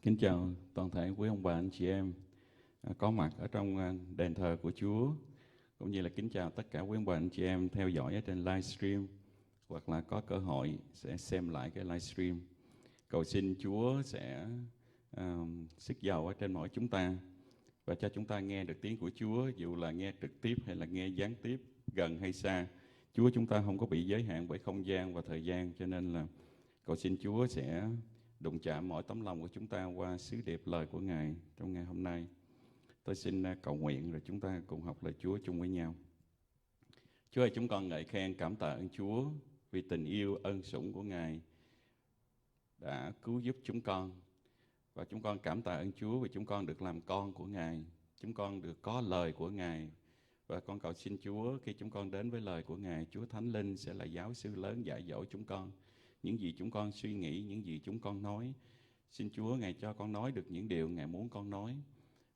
Kính chào toàn thể quý ông bà anh chị em có mặt ở trong đền thờ của Chúa, cũng như là kính chào tất cả quý ông bà anh chị em theo dõi ở trên livestream hoặc là có cơ hội sẽ xem lại cái livestream. Cầu xin Chúa sẽ sức giàu ở trên mỗi chúng ta và cho chúng ta nghe được tiếng của Chúa, dù là nghe trực tiếp hay là nghe gián tiếp, gần hay xa. Chúa chúng ta không có bị giới hạn bởi không gian và thời gian, cho nên là cầu xin Chúa sẽ đụng chạm mọi tấm lòng của chúng ta qua sứ điệp lời của Ngài trong ngày hôm nay. Tôi xin cầu nguyện rồi chúng ta cùng học lời Chúa chung với nhau. Chúa ơi, chúng con ngợi khen cảm tạ ơn Chúa vì tình yêu ân sủng của Ngài đã cứu giúp chúng con. Và chúng con cảm tạ ơn Chúa vì chúng con được làm con của Ngài. Chúng con được có lời của Ngài. Và con cầu xin Chúa khi chúng con đến với lời của Ngài, Chúa Thánh Linh sẽ là giáo sư lớn dạy dỗ chúng con. Những gì chúng con suy nghĩ, những gì chúng con nói, xin Chúa Ngài cho con nói được những điều Ngài muốn con nói.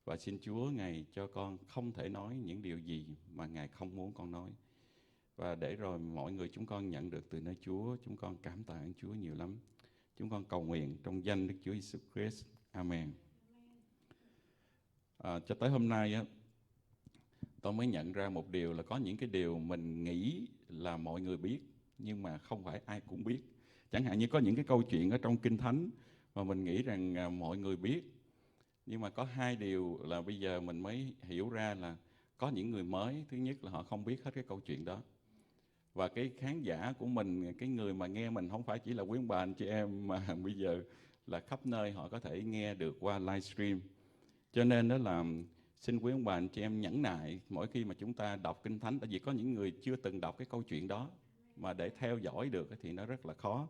Và xin Chúa Ngài cho con không thể nói những điều gì mà Ngài không muốn con nói. Và để rồi mọi người chúng con nhận được từ nơi Chúa, chúng con cảm tạ ơn Chúa nhiều lắm. Chúng con cầu nguyện trong danh Đức Chúa Jesus Christ. Amen. Cho tới hôm nay tôi mới nhận ra một điều là có những cái điều mình nghĩ là mọi người biết, nhưng mà không phải ai cũng biết. Chẳng hạn như có những cái câu chuyện ở trong Kinh Thánh mà mình nghĩ rằng mọi người biết. Nhưng mà có hai điều là bây giờ mình mới hiểu ra là có những người mới. Thứ nhất là họ không biết hết cái câu chuyện đó. Và cái khán giả của mình, cái người mà nghe mình không phải chỉ là quý ông bà anh chị em, mà bây giờ là khắp nơi họ có thể nghe được qua livestream. Cho nên đó là xin quý ông bà anh chị em nhẫn nại mỗi khi mà chúng ta đọc Kinh Thánh. Tại vì có những người chưa từng đọc cái câu chuyện đó, mà để theo dõi được thì nó rất là khó.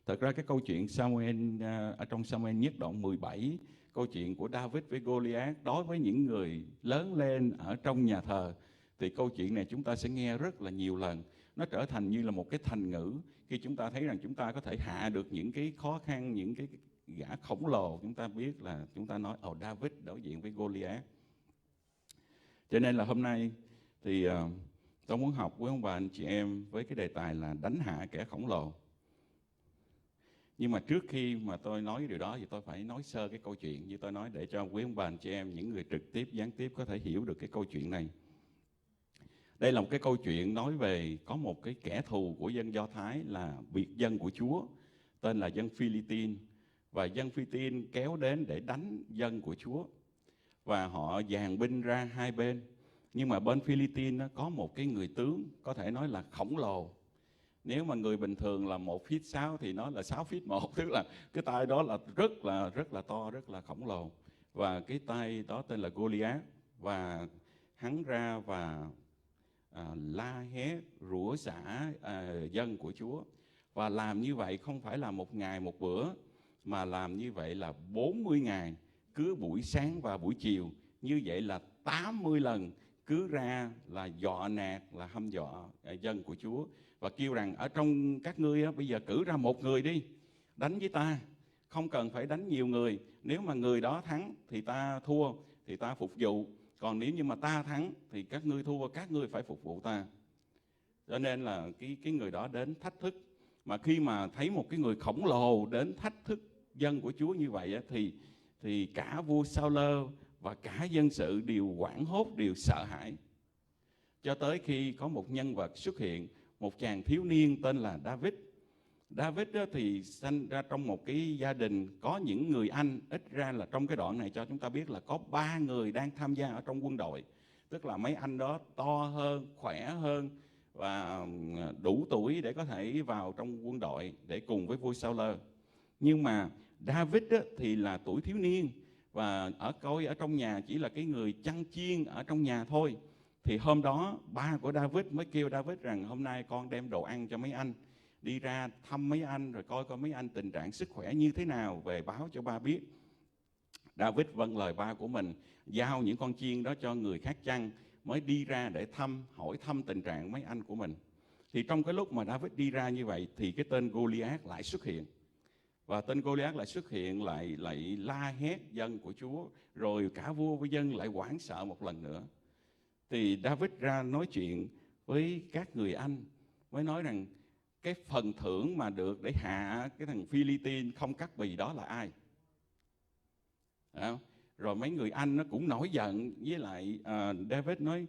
Thật ra cái câu chuyện Samuel ở trong Samuel nhất đoạn 17, câu chuyện của David với Goliath, đối với những người lớn lên ở trong nhà thờ thì câu chuyện này chúng ta sẽ nghe rất là nhiều lần. Nó trở thành như là một cái thành ngữ khi chúng ta thấy rằng chúng ta có thể hạ được những cái khó khăn, những cái gã khổng lồ. Chúng ta biết là chúng ta nói David đối diện với Goliath. Cho nên là hôm nay thì tôi muốn học với ông bà anh chị em với cái đề tài là đánh hạ kẻ khổng lồ. Nhưng mà trước khi mà tôi nói cái điều đó thì tôi phải nói sơ cái câu chuyện như tôi nói, để cho quý ông bà anh chị em, những người trực tiếp, gián tiếp có thể hiểu được cái câu chuyện này. Đây là một cái câu chuyện nói về có một cái kẻ thù của dân Do Thái là biệt dân của Chúa, tên là dân Philippines. Và dân Philippines kéo đến để đánh dân của Chúa. Và họ dàn binh ra hai bên. Nhưng mà bên Philippines có một cái người tướng có thể nói là khổng lồ. Nếu mà người bình thường là 1,6 feet thì nó là 6,1 feet, tức là cái tay đó là rất là to, rất là khổng lồ. Và cái tay đó tên là Goliath. Và hắn ra và la hét, rủa xả dân của Chúa. Và làm như vậy không phải là một ngày một bữa, mà làm như vậy là 40 ngày, cứ buổi sáng và buổi chiều. Như vậy là 80 lần cứ ra là dọa nạt, là hăm dọa dân của Chúa. Và kêu rằng ở trong các ngươi bây giờ cử ra một người đi đánh với ta, không cần phải đánh nhiều người. Nếu mà người đó thắng thì ta thua, thì ta phục vụ. Còn nếu như mà ta thắng thì các ngươi thua, các ngươi phải phục vụ ta. Cho nên là cái người đó đến thách thức. Mà khi mà thấy một cái người khổng lồ đến thách thức dân của Chúa như vậy thì cả vua Sao-lơ và cả dân sự đều hoảng hốt, đều sợ hãi. Cho tới khi có một nhân vật xuất hiện, một chàng thiếu niên tên là David. David thì sinh ra trong một cái gia đình có những người anh. Ít ra là trong cái đoạn này cho chúng ta biết là có 3 người đang tham gia ở trong quân đội. Tức là mấy anh đó to hơn, khỏe hơn và đủ tuổi để có thể vào trong quân đội để cùng với vua Sao-lơ. Nhưng mà David thì là tuổi thiếu niên và ở trong nhà chỉ là cái người chăn chiên ở trong nhà thôi. Thì hôm đó ba của David mới kêu David rằng hôm nay con đem đồ ăn cho mấy anh, đi ra thăm mấy anh rồi coi mấy anh tình trạng sức khỏe như thế nào, về báo cho ba biết. David vâng lời ba của mình, giao những con chiên đó cho người khác chăn, mới đi ra để hỏi thăm tình trạng mấy anh của mình. Thì trong cái lúc mà David đi ra như vậy thì cái tên Goliath lại xuất hiện. Và tên Goliath lại xuất hiện, lại la hét dân của Chúa, rồi cả vua với dân lại hoảng sợ một lần nữa. Thì David ra nói chuyện với các người anh, mới nói rằng cái phần thưởng mà được để hạ cái thằng Philippines không cắt bì đó là ai. Đó. Rồi mấy người anh nó cũng nổi giận với lại David, nói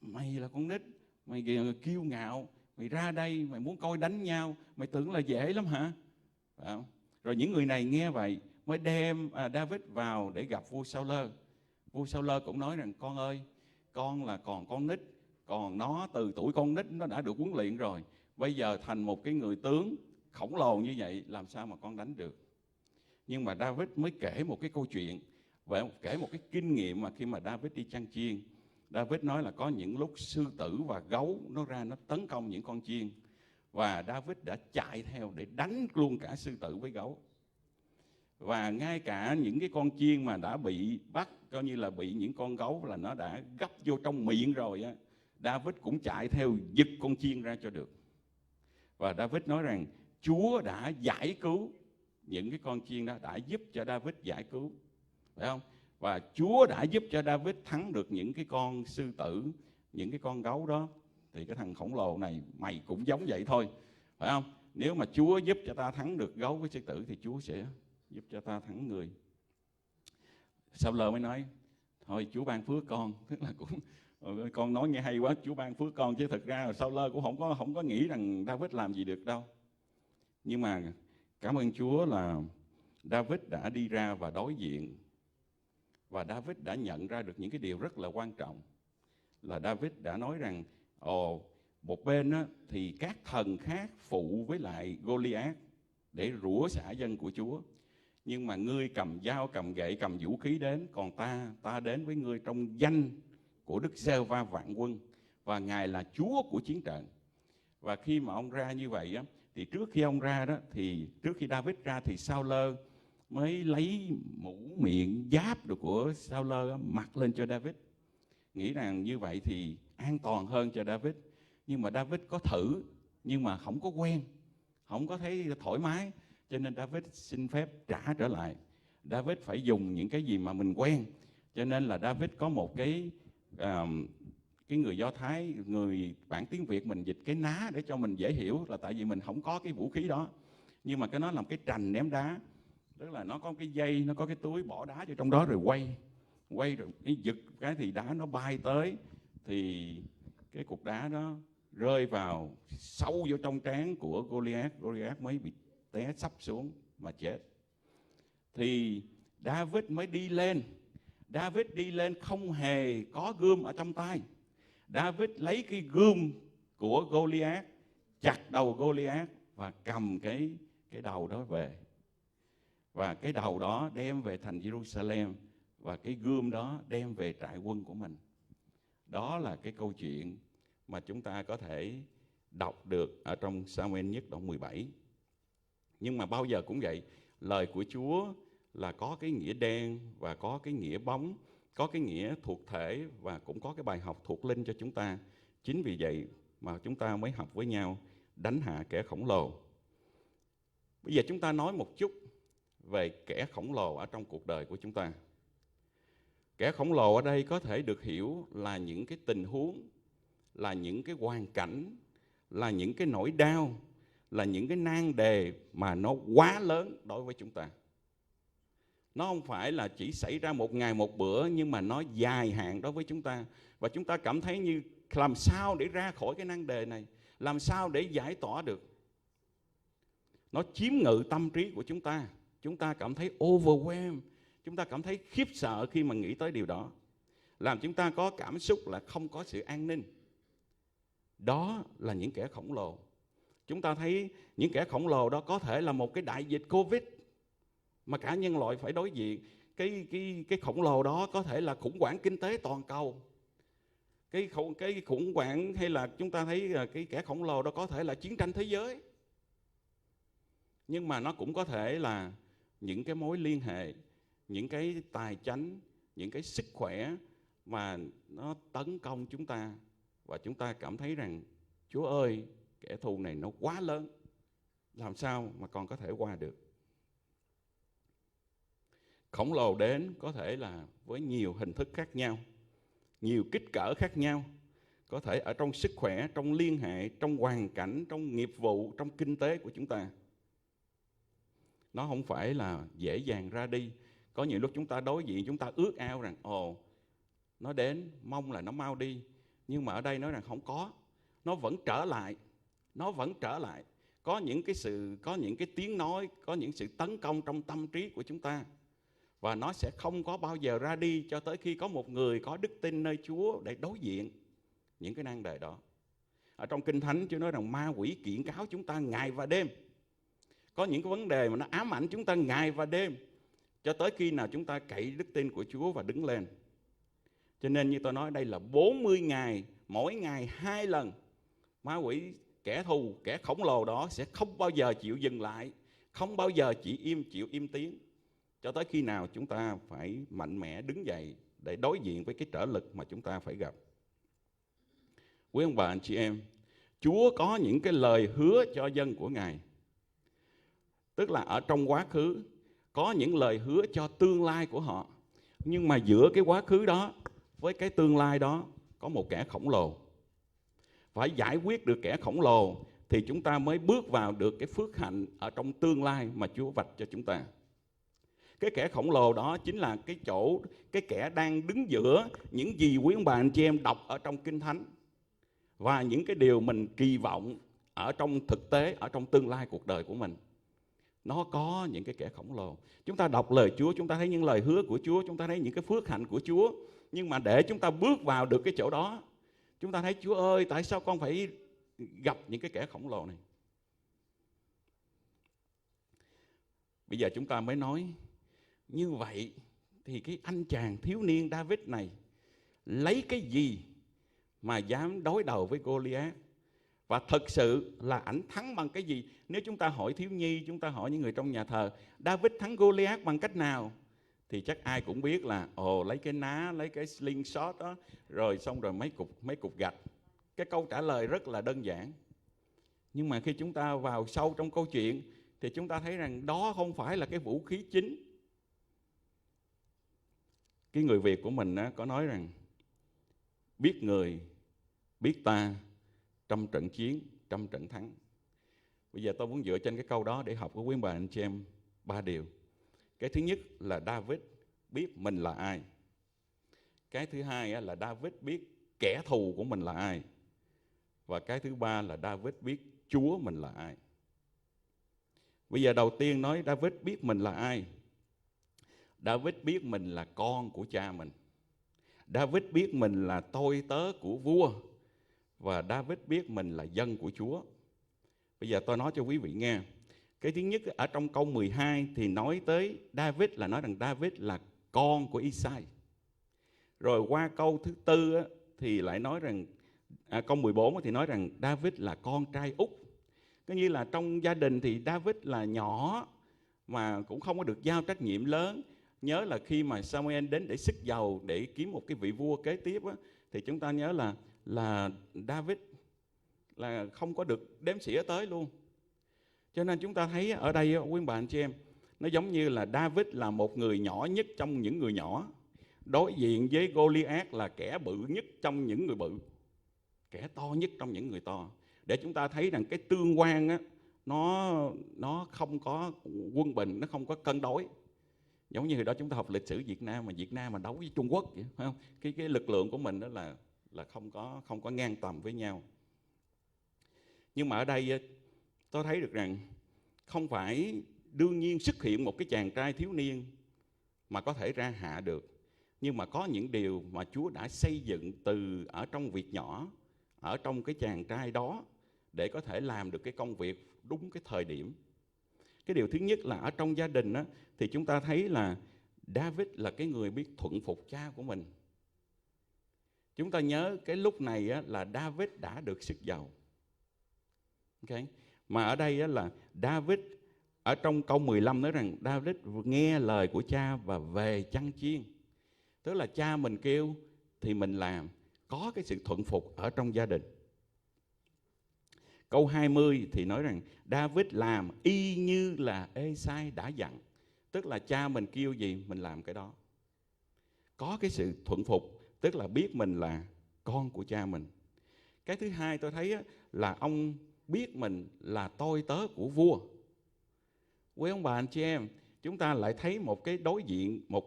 mày là con nít, mày kiêu ngạo, mày ra đây mày muốn coi đánh nhau, mày tưởng là dễ lắm hả? Đó. Rồi những người này nghe vậy mới đem David vào để gặp vua Saul. Vua Saul cũng nói rằng con ơi, con là còn con nít, còn nó từ tuổi con nít nó đã được huấn luyện rồi, bây giờ thành một cái người tướng khổng lồ như vậy làm sao mà con đánh được. Nhưng mà David mới kể một cái câu chuyện, và kể một cái kinh nghiệm mà khi mà David đi chăn chiên. David nói là có những lúc sư tử và gấu nó ra nó tấn công những con chiên, và David đã chạy theo để đánh luôn cả sư tử với gấu. Và ngay cả những cái con chiên mà đã bị bắt, coi như là bị những con gấu là nó đã gấp vô trong miệng rồi á, David cũng chạy theo giật con chiên ra cho được. Và David nói rằng Chúa đã giải cứu những cái con chiên đó, đã giúp cho David giải cứu, phải không? Và Chúa đã giúp cho David thắng được những cái con sư tử, những cái con gấu đó. Thì cái thằng khổng lồ này mày cũng giống vậy thôi, phải không? Nếu mà Chúa giúp cho ta thắng được gấu với sư tử thì Chúa sẽ giúp cho ta thắng người. Saul mới nói thôi Chúa ban phước con, tức là cũng con nói nghe hay quá, Chúa ban phước con, chứ thực ra Saul cũng không có nghĩ rằng David làm gì được đâu. Nhưng mà cảm ơn Chúa là David đã đi ra và đối diện, và David đã nhận ra được những cái điều rất là quan trọng. Là David đã nói rằng một bên á, thì các thần khác phụ với lại Goliath để rủa xả dân của Chúa, nhưng mà ngươi cầm dao, cầm gậy, cầm vũ khí đến, còn ta đến với ngươi trong danh của Đức Giê-hô-va vạn quân, và Ngài là Chúa của chiến trận. Và khi mà ông ra như vậy á, thì trước khi ông ra đó, thì trước khi David ra thì Saul mới lấy mũ miệng giáp được của Saul mặc lên cho David, nghĩ rằng như vậy thì an toàn hơn cho David. Nhưng mà David có thử, nhưng mà không có quen, không có thấy thoải mái, cho nên David xin phép trả trở lại. David phải dùng những cái gì mà mình quen, cho nên là David có một cái người Do Thái, người bản tiếng Việt mình dịch cái ná để cho mình dễ hiểu, là tại vì mình không có cái vũ khí đó. Nhưng mà cái nó làm cái trành ném đá, tức là nó có cái dây, nó có cái túi bỏ đá vô trong đó rồi quay rồi cái giật cái thì đá nó bay tới, thì cái cục đá đó rơi vào sâu vô trong trán của Goliath mới bị té sắp xuống mà chết. Thì David mới đi lên. David đi lên không hề có gươm ở trong tay. David lấy cái gươm của Goliath, chặt đầu Goliath và cầm cái đầu đó về. Và cái đầu đó đem về thành Jerusalem, và cái gươm đó đem về trại quân của mình. Đó là cái câu chuyện mà chúng ta có thể đọc được ở trong Sa-muel nhất đoạn 17. Nhưng mà bao giờ cũng vậy, lời của Chúa là có cái nghĩa đen và có cái nghĩa bóng, có cái nghĩa thuộc thể và cũng có cái bài học thuộc linh cho chúng ta. Chính vì vậy mà chúng ta mới học với nhau đánh hạ kẻ khổng lồ. Bây giờ chúng ta nói một chút về kẻ khổng lồ ở trong cuộc đời của chúng ta. Kẻ khổng lồ ở đây có thể được hiểu là những cái tình huống, là những cái hoàn cảnh, là những cái nỗi đau, là những cái nan đề mà nó quá lớn đối với chúng ta. Nó không phải là chỉ xảy ra một ngày một bữa, nhưng mà nó dài hạn đối với chúng ta. Và chúng ta cảm thấy như làm sao để ra khỏi cái nan đề này, làm sao để giải tỏa được. Nó chiếm ngự tâm trí của chúng ta. Chúng ta cảm thấy overwhelmed, chúng ta cảm thấy khiếp sợ khi mà nghĩ tới điều đó, làm chúng ta có cảm xúc là không có sự an ninh. Đó là những kẻ khổng lồ. Chúng ta thấy những kẻ khổng lồ đó có thể là một cái đại dịch Covid mà cả nhân loại phải đối diện. Cái khổng lồ đó có thể là khủng hoảng kinh tế toàn cầu. Cái khủng hoảng, hay là chúng ta thấy là cái kẻ khổng lồ đó có thể là chiến tranh thế giới. Nhưng mà nó cũng có thể là những cái mối liên hệ, những cái tài chánh, những cái sức khỏe mà nó tấn công chúng ta. Và chúng ta cảm thấy rằng Chúa ơi, kẻ thù này nó quá lớn, làm sao mà con có thể qua được. Khổng lồ đến có thể là với nhiều hình thức khác nhau, nhiều kích cỡ khác nhau. Có thể ở trong sức khỏe, trong liên hệ, trong hoàn cảnh, trong nghiệp vụ, trong kinh tế của chúng ta. Nó không phải là dễ dàng ra đi. Có nhiều lúc chúng ta đối diện, chúng ta ước ao rằng ồ, nó đến, mong là nó mau đi. Nhưng mà ở đây nói rằng không có, nó vẫn trở lại. Nó vẫn trở lại. Có những cái tiếng nói, có những sự tấn công trong tâm trí của chúng ta. Và nó sẽ không có bao giờ ra đi cho tới khi có một người có đức tin nơi Chúa để đối diện những cái nan đề đó. Ở trong Kinh Thánh Chúa nói rằng ma quỷ kiện cáo chúng ta ngày và đêm. Có những cái vấn đề mà nó ám ảnh chúng ta ngày và đêm, cho tới khi nào chúng ta cậy đức tin của Chúa và đứng lên. Cho nên như tôi nói, đây là 40 ngày, mỗi ngày 2 lần. Ma quỷ, kẻ thù, kẻ khổng lồ đó sẽ không bao giờ chịu dừng lại, không bao giờ chịu im tiếng, cho tới khi nào chúng ta phải mạnh mẽ đứng dậy để đối diện với cái trở lực mà chúng ta phải gặp. Quý ông bà anh chị em, Chúa có những cái lời hứa cho dân của Ngài. Tức là ở trong quá khứ có những lời hứa cho tương lai của họ. Nhưng mà giữa cái quá khứ đó với cái tương lai đó có một kẻ khổng lồ. Phải giải quyết được kẻ khổng lồ thì chúng ta mới bước vào được cái phước hạnh ở trong tương lai mà Chúa vạch cho chúng ta. Cái kẻ khổng lồ đó chính là cái kẻ đang đứng giữa những gì quý ông bà anh chị em đọc ở trong Kinh Thánh và những cái điều mình kỳ vọng ở trong thực tế, ở trong tương lai cuộc đời của mình. Nó có những cái kẻ khổng lồ. Chúng ta đọc lời Chúa, chúng ta thấy những lời hứa của Chúa, chúng ta thấy những cái phước hạnh của Chúa. Nhưng mà để chúng ta bước vào được cái chỗ đó, chúng ta thấy Chúa ơi, tại sao con phải gặp những cái kẻ khổng lồ này? Bây giờ chúng ta mới nói, như vậy thì cái anh chàng thiếu niên David này lấy cái gì mà dám đối đầu với Goliath? Và thực sự là ảnh thắng bằng cái gì? Nếu chúng ta hỏi thiếu nhi, chúng ta hỏi những người trong nhà thờ, David thắng Goliath bằng cách nào? Thì chắc ai cũng biết là lấy cái ná, lấy cái slingshot đó, rồi xong rồi mấy cục gạch. Cái câu trả lời rất là đơn giản. Nhưng mà khi chúng ta vào sâu trong câu chuyện thì chúng ta thấy rằng đó không phải là cái vũ khí chính. Cái người Việt của mình có nói rằng biết người, biết ta, trăm trận chiến, trăm trận thắng. Bây giờ tôi muốn dựa trên cái câu đó để học với quý bà anh chị em 3 điều. Cái thứ nhất là David biết mình là ai. Cái thứ hai là David biết kẻ thù của mình là ai. Và cái thứ ba là David biết Chúa mình là ai. Bây giờ đầu tiên nói David biết mình là ai. David biết mình là con của cha mình. David biết mình là tôi tớ của vua. Và David biết mình là dân của Chúa. Bây giờ tôi nói cho quý vị nghe. Cái thứ nhất ở trong câu 12 thì nói tới David, là nói rằng David là con của Isai. Rồi qua câu thứ tư thì lại nói rằng, câu 14 thì nói rằng David là con trai út. Có như là trong gia đình thì David là nhỏ mà cũng không có được giao trách nhiệm lớn. Nhớ là khi mà Samuel đến để xức dầu để kiếm một cái vị vua kế tiếp thì chúng ta nhớ là David là không có được đếm xỉa tới luôn. Cho nên chúng ta thấy ở đây quý bà anh chị em, nó giống như là David là một người nhỏ nhất trong những người nhỏ, đối diện với Goliath là kẻ bự nhất trong những người bự, kẻ to nhất trong những người to. Để chúng ta thấy rằng cái tương quan nó không có quân bình, nó không có cân đối. Giống như hồi đó chúng ta học lịch sử Việt Nam mà đấu với Trung Quốc vậy, phải không? Cái lực lượng của mình đó là không có ngang tầm với nhau. Nhưng mà ở đây tôi thấy được rằng không phải đương nhiên xuất hiện một cái chàng trai thiếu niên mà có thể ra hạ được. Nhưng mà có những điều mà Chúa đã xây dựng từ ở trong việc nhỏ, ở trong cái chàng trai đó để có thể làm được cái công việc đúng cái thời điểm. Cái điều thứ nhất là ở trong gia đình thì chúng ta thấy là David là cái người biết thuận phục cha của mình. Chúng ta nhớ cái lúc này là David đã được sức giàu. Okay. Mà ở đây là David ở trong câu 15 nói rằng David nghe lời của cha và về chăn chiên. Tức là cha mình kêu thì mình làm, có cái sự thuận phục ở trong gia đình. Câu 20 thì nói rằng David làm y như là Ê-sai đã dặn. Tức là cha mình kêu gì mình làm cái đó. Có cái sự thuận phục, tức là biết mình là con của cha mình. Cái thứ hai tôi thấy là ông biết mình là tôi tớ của vua. Quý ông bà anh chị em, chúng ta lại thấy một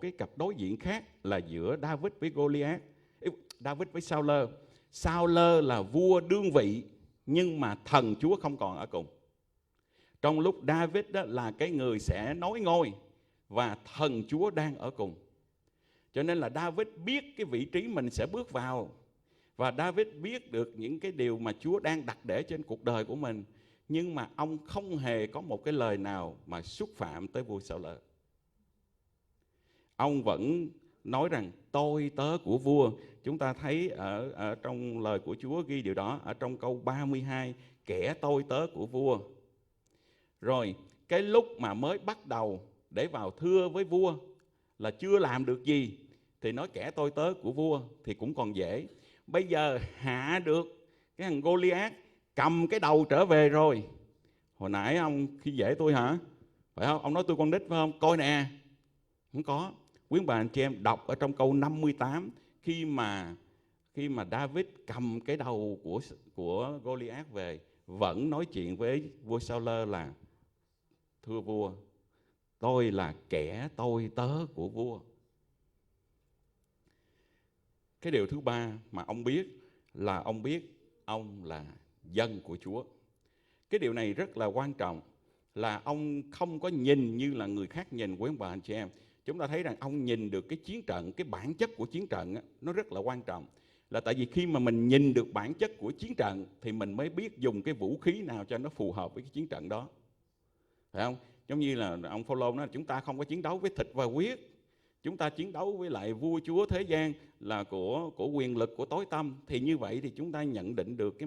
cái cặp đối diện khác là giữa David với Goliath, David với Saul. Saul là vua đương vị, nhưng mà thần Chúa không còn ở cùng. Trong lúc David đó là cái người sẽ nối ngôi, và thần Chúa đang ở cùng. Cho nên là David biết cái vị trí mình sẽ bước vào, và David biết được những cái điều mà Chúa đang đặt để trên cuộc đời của mình. Nhưng mà ông không hề có một cái lời nào mà xúc phạm tới vua Saul. Ông vẫn nói rằng tôi tớ của vua. Chúng ta thấy ở trong lời của Chúa ghi điều đó ở trong câu 32, kẻ tôi tớ của vua. Rồi cái lúc mà mới bắt đầu để vào thưa với vua là chưa làm được gì, thì nói kẻ tôi tớ của vua thì cũng còn dễ. Bây giờ hạ được cái thằng Goliath, cầm cái đầu trở về rồi. Hồi nãy ông khi dễ tôi hả? Phải không? Ông nói tôi con nít phải không? Coi nè. Không có. Quý bà anh chị em đọc ở trong câu 58, khi mà David cầm cái đầu của Goliath về, vẫn nói chuyện với vua Saul là thưa vua, tôi là kẻ tôi tớ của vua. Cái điều thứ ba mà ông biết là ông biết ông là dân của Chúa. Cái điều này rất là quan trọng, là ông không có nhìn như là người khác nhìn. Quý bà anh chị em, chúng ta thấy rằng ông nhìn được cái chiến trận, cái bản chất của chiến trận á, nó rất là quan trọng. Là tại vì khi mà mình nhìn được bản chất của chiến trận thì mình mới biết dùng cái vũ khí nào cho nó phù hợp với cái chiến trận đó. Phải không? Giống như là ông Phaolô nói, chúng ta không có chiến đấu với thịt và huyết, chúng ta chiến đấu với lại vua chúa thế gian, là của quyền lực của tối tăm. Thì như vậy thì chúng ta nhận định được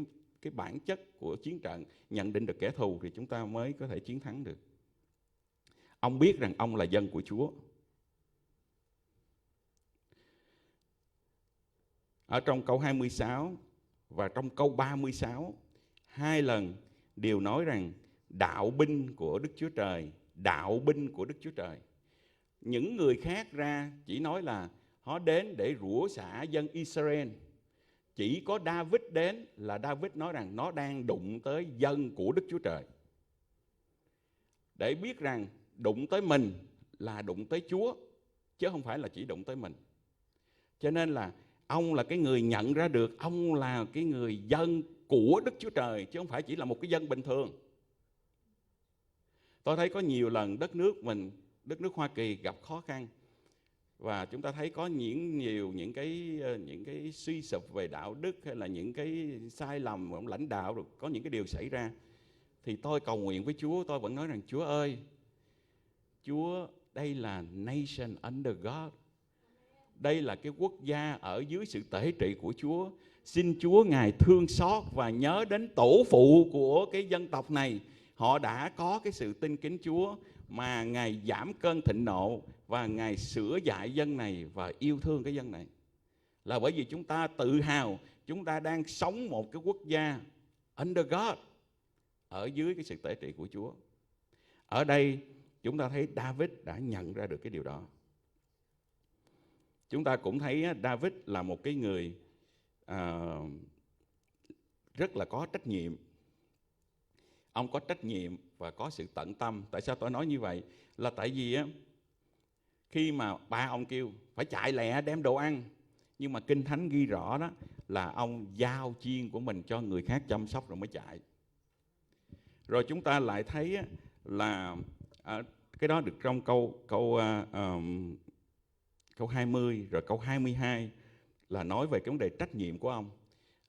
cái bản chất của chiến trận, nhận định được kẻ thù, thì chúng ta mới có thể chiến thắng được. Ông biết rằng ông là dân của Chúa. Ở trong câu 26 và trong câu 36, hai lần đều nói rằng đạo binh của Đức Chúa Trời, đạo binh của Đức Chúa Trời. Những người khác ra chỉ nói là họ đến để rủa xả dân Israel. Chỉ có David đến là David nói rằng nó đang đụng tới dân của Đức Chúa Trời. Để biết rằng đụng tới mình là đụng tới Chúa, chứ không phải là chỉ đụng tới mình. Cho nên là ông là cái người nhận ra được ông là cái người dân của Đức Chúa Trời, chứ không phải chỉ là một cái dân bình thường. Tôi thấy có nhiều lần đất nước Hoa Kỳ gặp khó khăn, và chúng ta thấy có những cái suy sụp về đạo đức, hay là những cái sai lầm của lãnh đạo, rồi có những cái điều xảy ra. Thì tôi cầu nguyện với Chúa, tôi vẫn nói rằng Chúa ơi, Chúa, đây là nation under God. Đây là cái quốc gia ở dưới sự tể trị của Chúa. Xin Chúa Ngài thương xót và nhớ đến tổ phụ của cái dân tộc này. Họ đã có cái sự tin kính Chúa, mà Ngài giảm cơn thịnh nộ và Ngài sửa dạy dân này và yêu thương cái dân này. Là bởi vì chúng ta tự hào chúng ta đang sống một cái quốc gia under God, ở dưới cái sự tể trị của Chúa. Ở đây chúng ta thấy David đã nhận ra được cái điều đó. Chúng ta cũng thấy David là một cái người rất là có trách nhiệm. Ông có trách nhiệm và có sự tận tâm. Tại sao tôi nói như vậy? Là tại vì khi mà ba ông kêu phải chạy lẹ đem đồ ăn, nhưng mà Kinh Thánh ghi rõ đó là ông giao chiên của mình cho người khác chăm sóc rồi mới chạy. Rồi chúng ta lại thấy là cái đó được trong câu 20, rồi câu 22 là nói về cái vấn đề trách nhiệm của ông.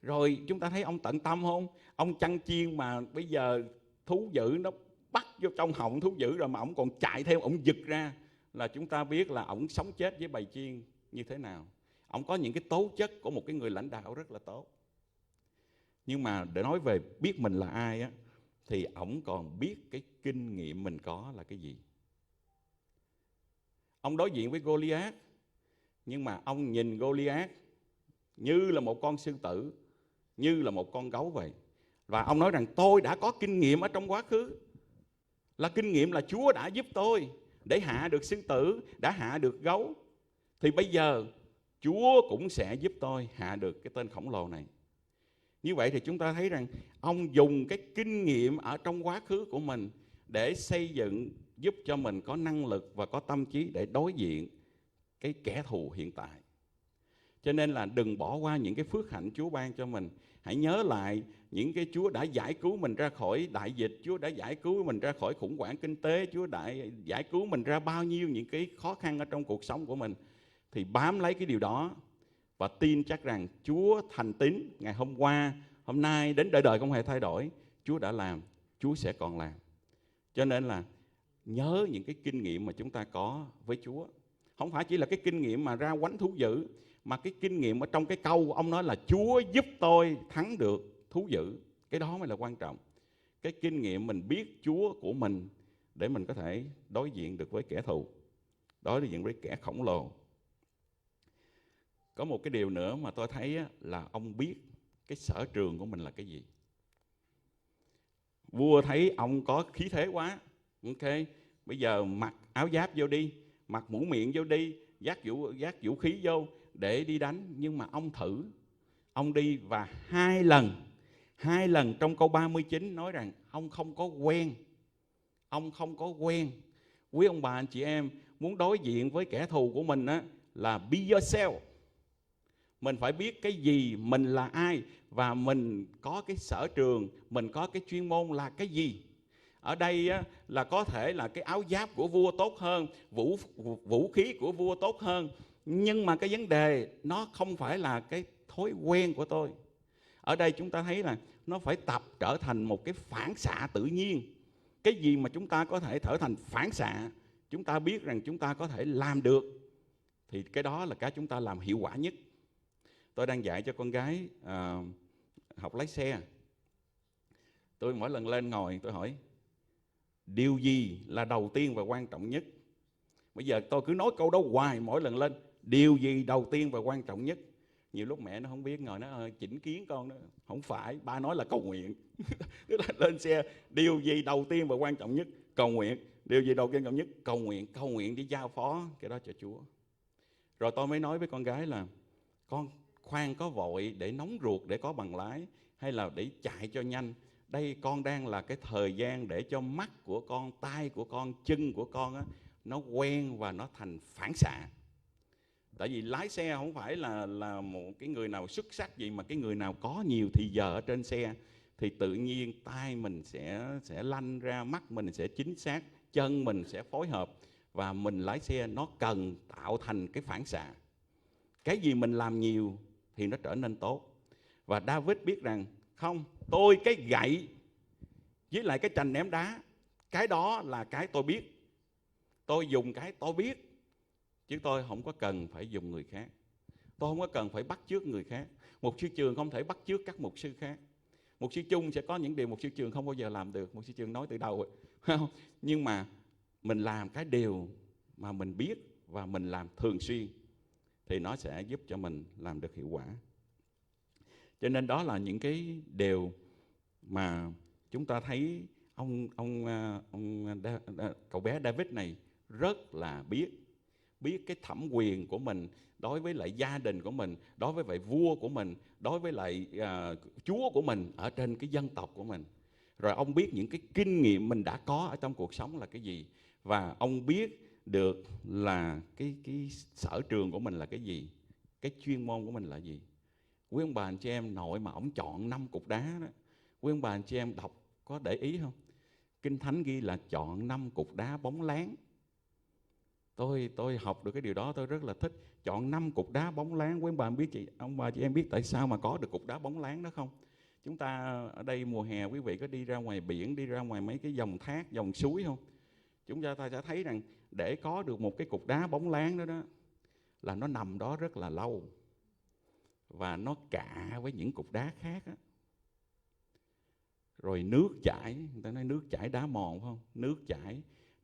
Rồi chúng ta thấy ông tận tâm không? Ông chăn chiên mà bây giờ thú dữ nó bắt vô trong họng thú dữ rồi mà ông còn chạy theo, ông giật ra, là chúng ta biết là ông sống chết với bầy chiên như thế nào. Ông có những cái tố chất của một cái người lãnh đạo rất là tốt. Nhưng mà để nói về biết mình là ai á, thì ông còn biết cái kinh nghiệm mình có là cái gì. Ông đối diện với Goliath, nhưng mà ông nhìn Goliath như là một con sư tử, như là một con gấu vậy. Và ông nói rằng tôi đã có kinh nghiệm ở trong quá khứ. Là kinh nghiệm là Chúa đã giúp tôi để hạ được sư tử, đã hạ được gấu. Thì bây giờ Chúa cũng sẽ giúp tôi hạ được cái tên khổng lồ này. Như vậy thì chúng ta thấy rằng ông dùng cái kinh nghiệm ở trong quá khứ của mình để xây dựng giúp cho mình có năng lực và có tâm trí để đối diện cái kẻ thù hiện tại. Cho nên là đừng bỏ qua những cái phước hạnh Chúa ban cho mình. Hãy nhớ lại những cái Chúa đã giải cứu mình ra khỏi đại dịch, Chúa đã giải cứu mình ra khỏi khủng hoảng kinh tế, Chúa đã giải cứu mình ra bao nhiêu những cái khó khăn ở trong cuộc sống của mình. Thì bám lấy cái điều đó và tin chắc rằng Chúa thành tín ngày hôm qua, hôm nay đến đời đời không hề thay đổi. Chúa đã làm, Chúa sẽ còn làm. Cho nên là nhớ những cái kinh nghiệm mà chúng ta có với Chúa. Không phải chỉ là cái kinh nghiệm mà ra quánh thú dữ, mà cái kinh nghiệm ở trong cái câu ông nói là Chúa giúp tôi thắng được thú dữ. Cái đó mới là quan trọng. Cái kinh nghiệm mình biết Chúa của mình để mình có thể đối diện được với kẻ thù, đối diện với kẻ khổng lồ. Có một cái điều nữa mà tôi thấy là ông biết cái sở trường của mình là cái gì. Vua thấy ông có khí thế quá, ok, bây giờ mặc áo giáp vô đi, mặc mũ miệng vô đi, vác vũ khí vô để đi đánh. Nhưng mà ông thử, ông đi và hai lần trong câu 39 nói rằng ông không có quen. Ông không có quen. Quý ông bà anh chị em, muốn đối diện với kẻ thù của mình á, là be yourself. Mình phải biết cái gì, mình là ai, và mình có cái sở trường, mình có cái chuyên môn là cái gì. Ở đây á, là có thể là cái áo giáp của vua tốt hơn, vũ khí của vua tốt hơn. Nhưng mà cái vấn đề nó không phải là cái thói quen của tôi. Ở đây chúng ta thấy là nó phải tập trở thành một cái phản xạ tự nhiên. Cái gì mà chúng ta có thể trở thành phản xạ, chúng ta biết rằng chúng ta có thể làm được, thì cái đó là cái chúng ta làm hiệu quả nhất. Tôi đang dạy cho con gái học lái xe. Tôi mỗi lần lên ngồi tôi hỏi điều gì là đầu tiên và quan trọng nhất. Bây giờ tôi cứ nói câu đó hoài, mỗi lần lên điều gì đầu tiên và quan trọng nhất. Nhiều lúc mẹ nó không biết, ngồi nó chỉnh kiến con đó. Không phải, ba nói là cầu nguyện. Tức là lên xe, điều gì đầu tiên và quan trọng nhất? Cầu nguyện. Điều gì đầu tiên quan trọng nhất? Cầu nguyện. Cầu nguyện để giao phó cái đó cho Chúa. Rồi tôi mới nói với con gái là con khoan có vội để nóng ruột để có bằng lái, hay là để chạy cho nhanh. Đây con đang là cái thời gian để cho mắt của con, tay của con, chân của con á, nó quen và nó thành phản xạ. Tại vì lái xe không phải là một cái người nào xuất sắc gì, mà cái người nào có nhiều thì giờ ở trên xe thì tự nhiên tay mình sẽ lanh ra, mắt mình sẽ chính xác, chân mình sẽ phối hợp, và mình lái xe nó cần tạo thành cái phản xạ. Cái gì mình làm nhiều thì nó trở nên tốt. Và David biết rằng không, tôi cái gậy với lại cái chành ném đá, cái đó là cái tôi biết. Tôi dùng cái tôi biết, chứ tôi không có cần phải dùng người khác. Tôi không có cần phải bắt chước người khác. Một sư trường không thể bắt chước các mục sư khác. Một sư chung sẽ có những điều một sư trường không bao giờ làm được. Một sư trường nói từ đầu rồi. Nhưng mà mình làm cái điều mà mình biết và mình làm thường xuyên thì nó sẽ giúp cho mình làm được hiệu quả. Cho nên đó là những cái điều mà chúng ta thấy cậu bé David này rất là biết cái thẩm quyền của mình đối với lại gia đình của mình, đối với lại vua của mình, đối với lại Chúa của mình ở trên cái dân tộc của mình. Rồi ông biết những cái kinh nghiệm mình đã có ở trong cuộc sống là cái gì, và ông biết được là cái sở trường của mình là cái gì, cái chuyên môn của mình là gì. Quý ông bà anh chị em, nội mà ông chọn 5 cục đá đó, quý ông bà anh chị em đọc có để ý không? Kinh Thánh ghi là chọn 5 cục đá bóng láng. Tôi học được cái điều đó tôi rất là thích. Chọn 5 cục đá bóng láng. Quý ông bà biết ông bà chị em biết tại sao mà có được cục đá bóng láng đó không? Chúng ta ở đây mùa hè quý vị có đi ra ngoài biển, đi ra ngoài mấy cái dòng thác, dòng suối không? Chúng ta sẽ thấy rằng để có được một cái cục đá bóng láng đó là nó nằm đó rất là lâu, và nó cạ với những cục đá khác á. Rồi nước chảy, người ta nói nước chảy đá mòn phải không?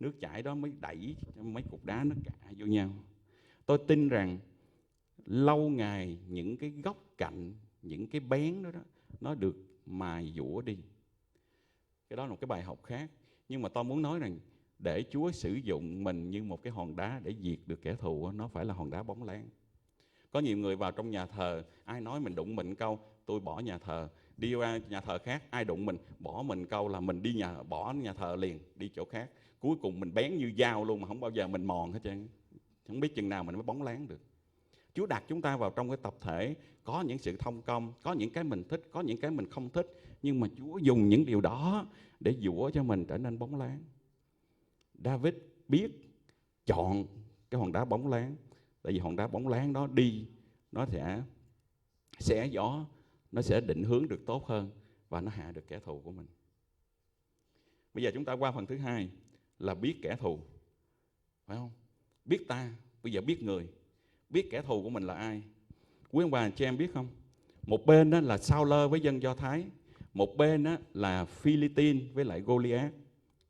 Nước chảy đó mới đẩy mấy cục đá nó cạ vô nhau. Tôi tin rằng lâu ngày những cái góc cạnh, những cái bén đó nó được mài dũa đi. Cái đó là một cái bài học khác. Nhưng mà tôi muốn nói rằng để Chúa sử dụng mình như một cái hòn đá để diệt được kẻ thù, nó phải là hòn đá bóng láng. Có nhiều người vào trong nhà thờ, ai nói mình đụng mình câu, tôi bỏ nhà thờ. Đi qua nhà thờ khác, ai đụng mình, bỏ mình câu là mình bỏ nhà thờ liền, đi chỗ khác. cuối cùng mình bén như dao luôn mà không bao giờ mình mòn hết trơn. Không biết chừng nào mình mới bóng láng được. Chúa đặt chúng ta vào trong cái tập thể, có những sự thông công, có những cái mình thích, có những cái mình không thích, nhưng mà Chúa dùng những điều đó để giũa cho mình trở nên bóng láng. David biết chọn cái hòn đá bóng láng, tại vì hòn đá bóng láng đó đi, nó sẽ xé gió, nó sẽ định hướng được tốt hơn và nó hạ được kẻ thù của mình. Bây giờ chúng ta qua phần thứ hai là biết kẻ thù, phải không? Biết ta, bây giờ biết người, biết kẻ thù của mình là ai. Quý ông bà anh chị em biết không? Một bên đó là Sao-lơ với dân Do Thái, một bên đó là Phi-li-tin với lại Gô-li-át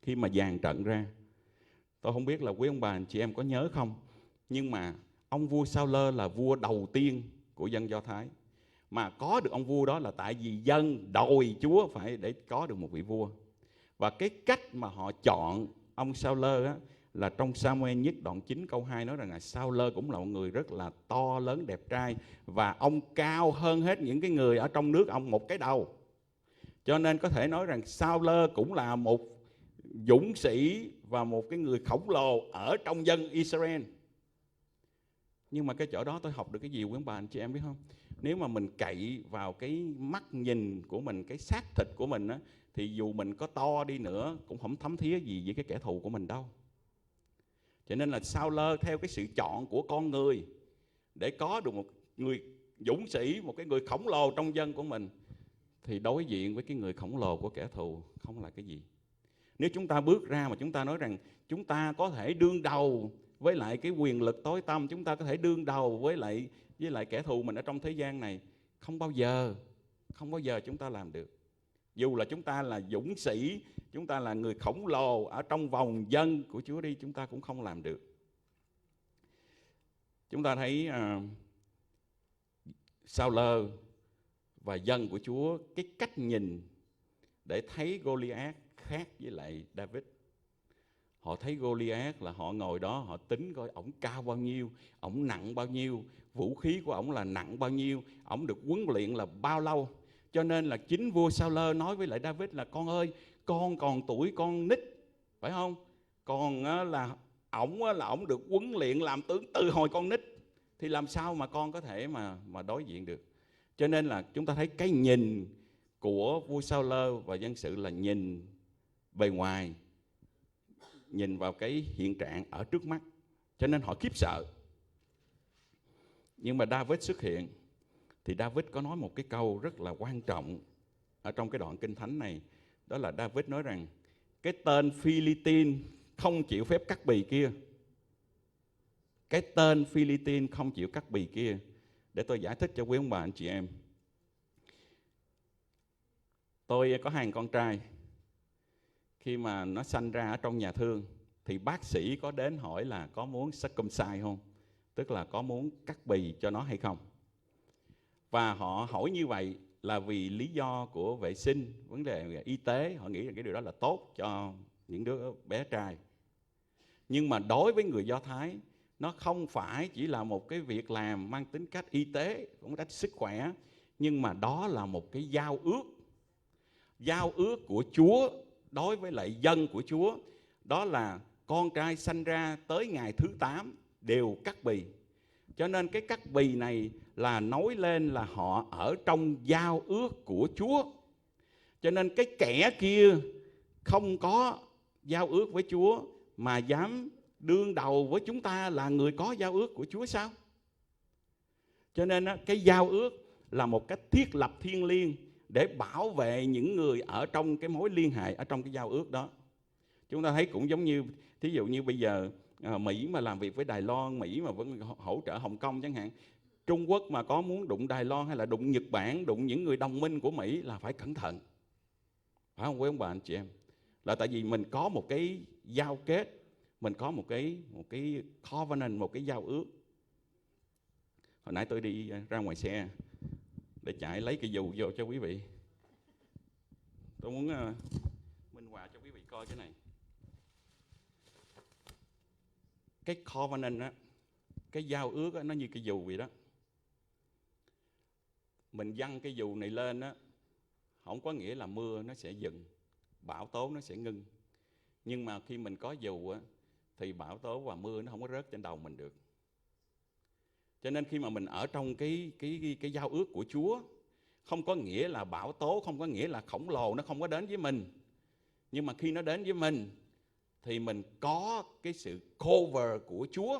khi mà dàn trận ra. Tôi không biết là quý ông bà anh chị em có nhớ không, nhưng mà ông vua Sao-lơ là vua đầu tiên của dân Do Thái. Mà có được ông vua đó là tại vì dân đòi Chúa phải để có được một vị vua. Và cái cách mà họ chọn ông Sao-lơ á, là trong Sa-mu-el nhất đoạn 9 câu 2 nói rằng là Sao-lơ cũng là một người rất là to lớn đẹp trai, và ông cao hơn hết những cái người ở trong nước ông một cái đầu. Cho nên có thể nói rằng Sao-lơ cũng là một dũng sĩ và một cái người khổng lồ ở trong dân Israel. Nhưng mà cái chỗ đó tôi học được cái gì quý ông bà anh chị em biết không? Nếu mà mình cậy vào cái mắt nhìn của mình, cái xác thịt của mình á, thì dù mình có to đi nữa cũng không thấm thía gì với cái kẻ thù của mình đâu. Cho nên là Sao-lơ theo cái sự chọn của con người để có được một người dũng sĩ, một cái người khổng lồ trong dân của mình, thì đối diện với cái người khổng lồ của kẻ thù không là cái gì. Nếu chúng ta bước ra mà chúng ta nói rằng chúng ta có thể đương đầu với lại cái quyền lực tối tăm, chúng ta có thể đương đầu với lại kẻ thù mình ở trong thế gian này, không bao giờ chúng ta làm được. Dù là chúng ta là dũng sĩ, chúng ta là người khổng lồ ở trong vòng dân của Chúa đi, chúng ta cũng không làm được. Chúng ta thấy Sao-lơ và dân của Chúa, cái cách nhìn để thấy Gô-li-át khác với lại David. Họ thấy Gô-li-át là họ ngồi đó, họ tính coi ổng cao bao nhiêu, ổng nặng bao nhiêu, vũ khí của ổng là nặng bao nhiêu, ổng được huấn luyện là bao lâu. Cho nên là chính vua Sao-lơ nói với lại David là con ơi, con còn tuổi con nít, phải không? Còn là ổng được huấn luyện làm tướng từ hồi con nít, thì làm sao mà con có thể mà đối diện được. Cho nên là chúng ta thấy cái nhìn của vua Sao-lơ và dân sự là nhìn bề ngoài, nhìn vào cái hiện trạng ở trước mắt, cho nên họ khiếp sợ. Nhưng mà David xuất hiện thì David có nói một cái câu rất là quan trọng ở trong cái đoạn kinh thánh này. Đó là David nói rằng cái tên Phi-li-tin không chịu phép cắt bì kia. Cái tên Phi-li-tin không chịu cắt bì kia. Để tôi giải thích cho quý ông bà anh chị em. Tôi có 2 con trai. Khi mà nó sanh ra ở trong nhà thương thì bác sĩ có đến hỏi là có muốn circumcise không? Tức là có muốn cắt bì cho nó hay không? Và họ hỏi như vậy là vì lý do của vệ sinh, vấn đề y tế. Họ nghĩ rằng cái điều đó là tốt cho những đứa bé trai. Nhưng mà đối với người Do Thái, nó không phải chỉ là một cái việc làm mang tính cách y tế, cũng cách sức khỏe, nhưng mà đó là một cái giao ước. Giao ước của Chúa đối với lại dân của Chúa, đó là con trai sanh ra tới ngày thứ 8 đều cắt bì. Cho nên cái cắt bì này là nói lên là họ ở trong giao ước của Chúa. Cho nên cái kẻ kia không có giao ước với Chúa mà dám đương đầu với chúng ta là người có giao ước của Chúa sao? Cho nên cái giao ước là một cách thiết lập thiêng liêng để bảo vệ những người ở trong cái mối liên hệ ở trong cái giao ước đó. Chúng ta thấy cũng giống như, thí dụ như bây giờ Mỹ mà làm việc với Đài Loan, Mỹ mà vẫn hỗ trợ Hồng Kông chẳng hạn, Trung Quốc mà có muốn đụng Đài Loan hay là đụng Nhật Bản, đụng những người đồng minh của Mỹ là phải cẩn thận. Phải không quý ông bà anh chị em? Là tại vì mình có một cái giao kết, mình có một cái covenant, một cái giao ước. Hồi nãy tôi đi ra ngoài xe để chạy lấy cái dù vô cho quý vị. Tôi muốn minh họa cho quý vị coi cái này. Cái covenant á, cái giao ước á, nó như cái dù vậy đó. Mình giăng cái dù này lên á, không có nghĩa là mưa nó sẽ dừng, bão tố nó sẽ ngưng. Nhưng mà khi mình có dù á, thì bão tố và mưa nó không có rớt trên đầu mình được. Cho nên khi mà mình ở trong cái giao ước của Chúa, không có nghĩa là bão tố, không có nghĩa là khổng lồ nó không có đến với mình. Nhưng mà khi nó đến với mình thì mình có cái sự cover của Chúa.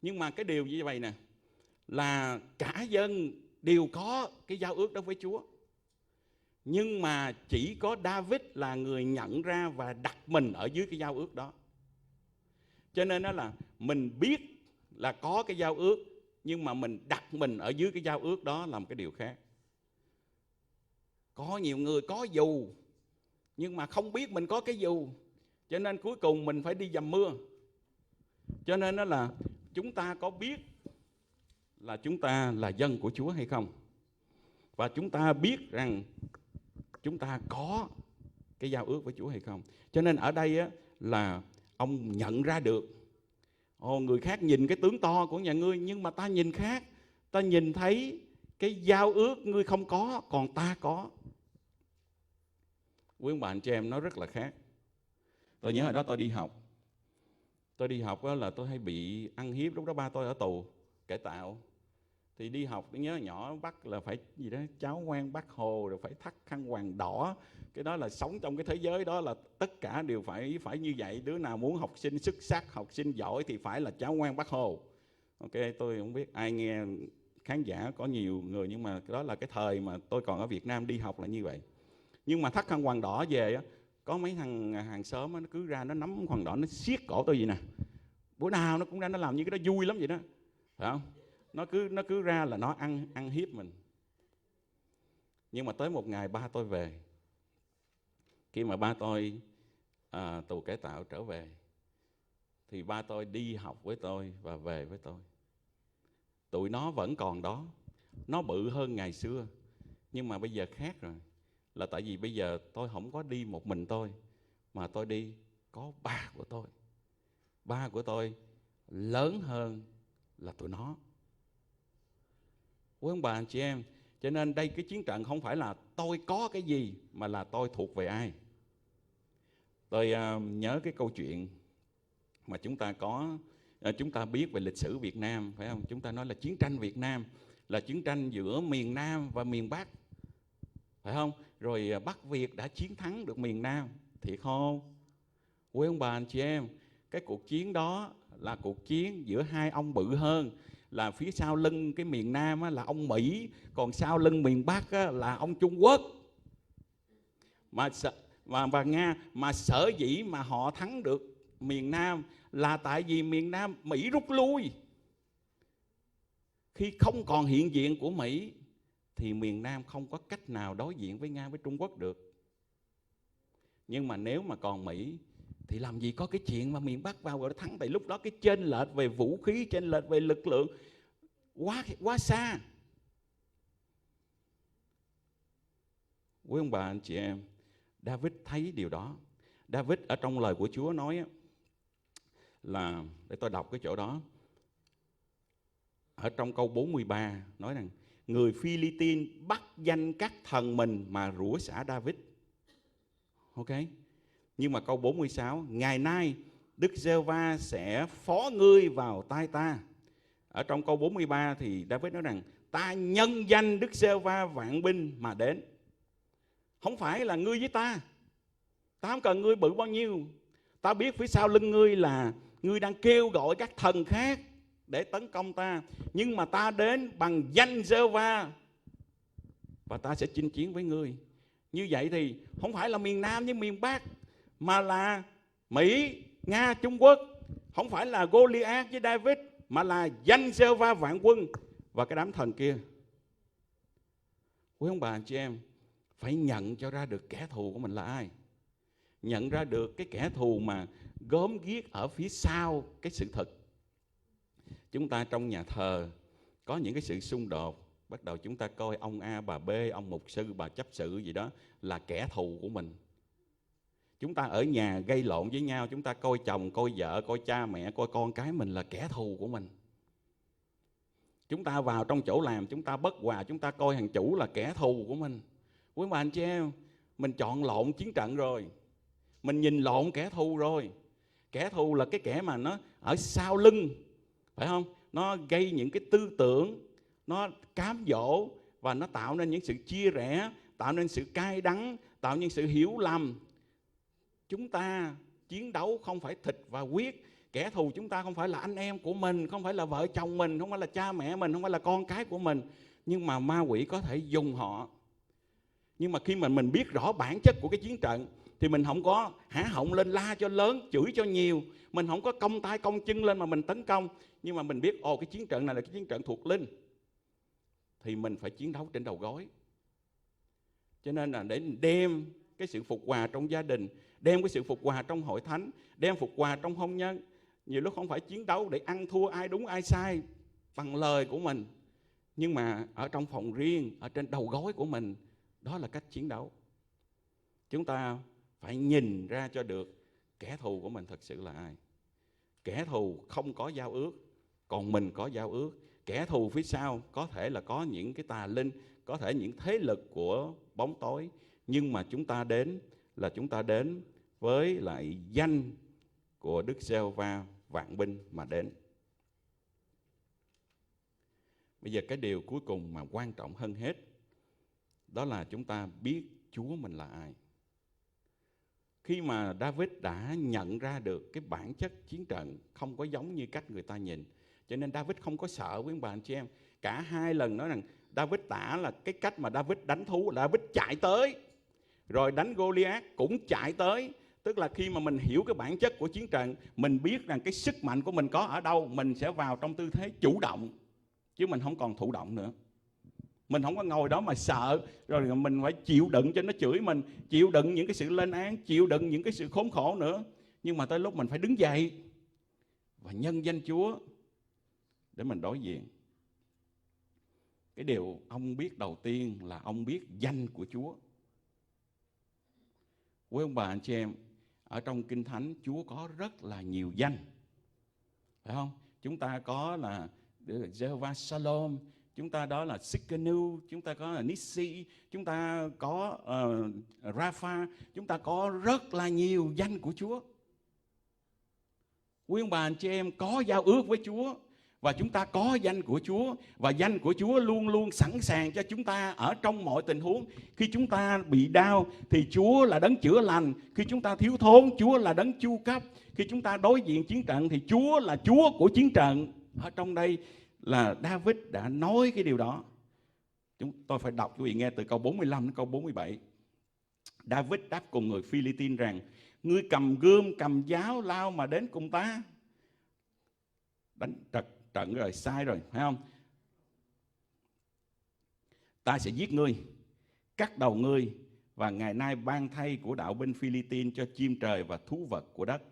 Nhưng mà cái điều như vậy nè, là cả dân đều có cái giao ước đó với Chúa. Nhưng mà chỉ có David là người nhận ra và đặt mình ở dưới cái giao ước đó. Cho nên đó là mình biết là có cái giao ước, nhưng mà mình đặt mình ở dưới cái giao ước đó là một cái điều khác. Có nhiều người có dù nhưng mà không biết mình có cái dù, cho nên cuối cùng mình phải đi dầm mưa. Cho nên đó là chúng ta có biết là chúng ta là dân của Chúa hay không? Và chúng ta biết rằng chúng ta có cái giao ước với Chúa hay không? Cho nên ở đây á, là ông nhận ra được, người khác nhìn cái tướng to của nhà ngươi, nhưng mà ta nhìn khác. Ta nhìn thấy cái giao ước ngươi không có, còn ta có. Quý ông bà anh chị em, nó rất là khác. Tôi nhớ hồi đó tôi đi học. Tôi đi học là tôi hay bị ăn hiếp. Lúc đó ba tôi ở tù cải tạo. Thì đi học tôi nhớ nhỏ bắt là phải gì đó cháo ngoan Bác Hồ, rồi phải thắt khăn quàng đỏ. Cái đó là sống trong cái thế giới đó là tất cả đều phải như vậy. Đứa nào muốn học sinh xuất sắc, học sinh giỏi thì phải là cháu ngoan Bác Hồ. Ok, tôi không biết ai nghe, khán giả có nhiều người, nhưng mà đó là cái thời mà tôi còn ở Việt Nam đi học là như vậy. Nhưng mà thắt khăn quàng đỏ về á, có mấy thằng hàng xóm nó cứ ra nó nắm quàng đỏ, nó siết cổ tôi vậy nè. Bữa nào nó cũng ra nó làm như cái đó vui lắm vậy đó, phải không? Nó cứ ra là nó ăn hiếp mình. Nhưng mà tới một ngày ba tôi về. Khi mà ba tôi tù cải tạo trở về, thì ba tôi đi học với tôi và về với tôi. Tụi nó vẫn còn đó, nó bự hơn ngày xưa, nhưng mà bây giờ khác rồi. Là tại vì bây giờ tôi không có đi một mình tôi, mà tôi đi có ba của tôi. Ba của tôi lớn hơn là tụi nó. Quý ông bà anh chị em, cho nên đây cái chiến trận không phải là tôi có cái gì, mà là tôi thuộc về ai. Tôi nhớ cái câu chuyện mà chúng ta biết về lịch sử Việt Nam, phải không? Chúng ta nói là chiến tranh Việt Nam là chiến tranh giữa miền Nam và miền Bắc, phải không? Rồi Bắc Việt đã chiến thắng được miền Nam, thiệt không? Quý ông bà anh chị em, cái cuộc chiến đó là cuộc chiến giữa hai ông bự hơn, là phía sau lưng cái miền Nam á, là ông Mỹ, còn sau lưng miền Bắc á, là ông Trung Quốc. Và Nga, mà sở dĩ mà họ thắng được miền Nam là tại vì miền Nam Mỹ rút lui. Khi không còn hiện diện của Mỹ thì miền Nam không có cách nào đối diện với Nga, với Trung Quốc được. Nhưng mà nếu mà còn Mỹ thì làm gì có cái chuyện mà miền Bắc vào rồi thắng. Tại lúc đó cái chênh lệch về vũ khí, chênh lệch về lực lượng quá xa. Quý ông bà anh chị em, David thấy điều đó. David ở trong lời của Chúa nói là, để tôi đọc cái chỗ đó, ở trong câu 43 nói rằng người Phi-li-tin bắt danh các thần mình mà rủa xả David. Ok. Nhưng mà câu 46, ngày nay Đức Giê-hô-va sẽ phó ngươi vào tay ta. Ở trong câu 43 thì David nói rằng ta nhân danh Đức Giê-hô-va vạn binh mà đến. Không phải là ngươi với ta không cần ngươi bự bao nhiêu. Ta biết phía sau lưng ngươi là ngươi đang kêu gọi các thần khác để tấn công ta. Nhưng mà ta đến bằng danh Giê-hô-va và ta sẽ chinh chiến với ngươi. Như vậy thì không phải là miền Nam với miền Bắc, mà là Mỹ, Nga, Trung Quốc. Không phải là Goliath với David, mà là danh Giê-hô-va vạn quân và cái đám thần kia. Quý ông bà anh chị em, phải nhận cho ra được kẻ thù của mình là ai. Nhận ra được cái kẻ thù mà gớm ghiếc ở phía sau cái sự thật. Chúng ta trong nhà thờ có những cái sự xung đột, bắt đầu chúng ta coi ông A, bà B, ông mục sư, bà chấp sự gì đó là kẻ thù của mình. Chúng ta ở nhà gây lộn với nhau, chúng ta coi chồng, coi vợ, coi cha mẹ, coi con cái mình là kẻ thù của mình. Chúng ta vào trong chỗ làm, chúng ta bất hòa, chúng ta coi thằng chủ là kẻ thù của mình. Quý bà anh chị em, mình chọn lộn chiến trận rồi. Mình nhìn lộn kẻ thù rồi. Kẻ thù là cái kẻ mà nó ở sau lưng, phải không? Nó gây những cái tư tưởng, nó cám dỗ và nó tạo nên những sự chia rẽ, tạo nên sự cay đắng, tạo nên sự hiểu lầm. Chúng ta chiến đấu không phải thịt và huyết. Kẻ thù chúng ta không phải là anh em của mình, không phải là vợ chồng mình, không phải là cha mẹ mình, không phải là con cái của mình. Nhưng mà ma quỷ có thể dùng họ. Nhưng mà khi mà mình biết rõ bản chất của cái chiến trận thì mình không có hả họng lên la cho lớn, chửi cho nhiều. Mình không có cong tay cong chân lên mà mình tấn công. Nhưng mà mình biết cái chiến trận này là cái chiến trận thuộc linh, thì mình phải chiến đấu trên đầu gối. Cho nên là để đem cái sự phục hòa trong gia đình, đem cái sự phục hòa trong hội thánh, đem phục hòa trong hôn nhân. Nhiều lúc không phải chiến đấu để ăn thua ai đúng ai sai bằng lời của mình, nhưng mà ở trong phòng riêng, ở trên đầu gối của mình, đó là cách chiến đấu. Chúng ta phải nhìn ra cho được kẻ thù của mình thật sự là ai. Kẻ thù không có giao ước, còn mình có giao ước. Kẻ thù phía sau có thể là có những cái tà linh, có thể những thế lực của bóng tối, nhưng mà chúng ta đến với lại danh của Đức Giê-hô-va vạn binh mà đến. Bây giờ cái điều cuối cùng mà quan trọng hơn hết, đó là chúng ta biết Chúa mình là ai. Khi mà David đã nhận ra được cái bản chất chiến trận không có giống như cách người ta nhìn, cho nên David không có sợ với bà anh chị em. Cả hai lần nói rằng David tả là cái cách mà David đánh thú, David chạy tới, rồi đánh Goliath cũng chạy tới. Tức là khi mà mình hiểu cái bản chất của chiến trận, mình biết rằng cái sức mạnh của mình có ở đâu, mình sẽ vào trong tư thế chủ động, chứ mình không còn thụ động nữa. Mình không có ngồi đó mà sợ, rồi mình phải chịu đựng cho nó chửi mình, chịu đựng những cái sự lên án, chịu đựng những cái sự khốn khổ nữa. Nhưng mà tới lúc mình phải đứng dậy và nhân danh Chúa để mình đối diện. Cái điều ông biết đầu tiên là ông biết danh của Chúa. Quý ông bà anh chị em, ở trong Kinh Thánh Chúa có rất là nhiều danh, phải không? Chúng ta có là Jehovah Shalom, chúng ta đó là Tsidkenu, chúng ta có là Nissi, chúng ta có Rapha, chúng ta có rất là nhiều danh của Chúa. Quý ông bà anh chị em có giao ước với Chúa, và chúng ta có danh của Chúa, và danh của Chúa luôn luôn sẵn sàng cho chúng ta ở trong mọi tình huống. Khi chúng ta bị đau thì Chúa là đấng chữa lành, khi chúng ta thiếu thốn Chúa là đấng chu cấp, khi chúng ta đối diện chiến trận thì Chúa là Chúa của chiến trận. Ở trong đây là David đã nói cái điều đó. Chúng tôi phải đọc quý vị nghe từ câu 45 đến câu 47. David đáp cùng người Phi-li-tin rằng: ngươi cầm gươm cầm giáo lao mà đến cùng ta. Đánh trận rồi, sai rồi, phải không? Ta sẽ giết ngươi, cắt đầu ngươi, và ngày nay ban thay của đạo binh Phi-li-tin cho chim trời và thú vật của đất.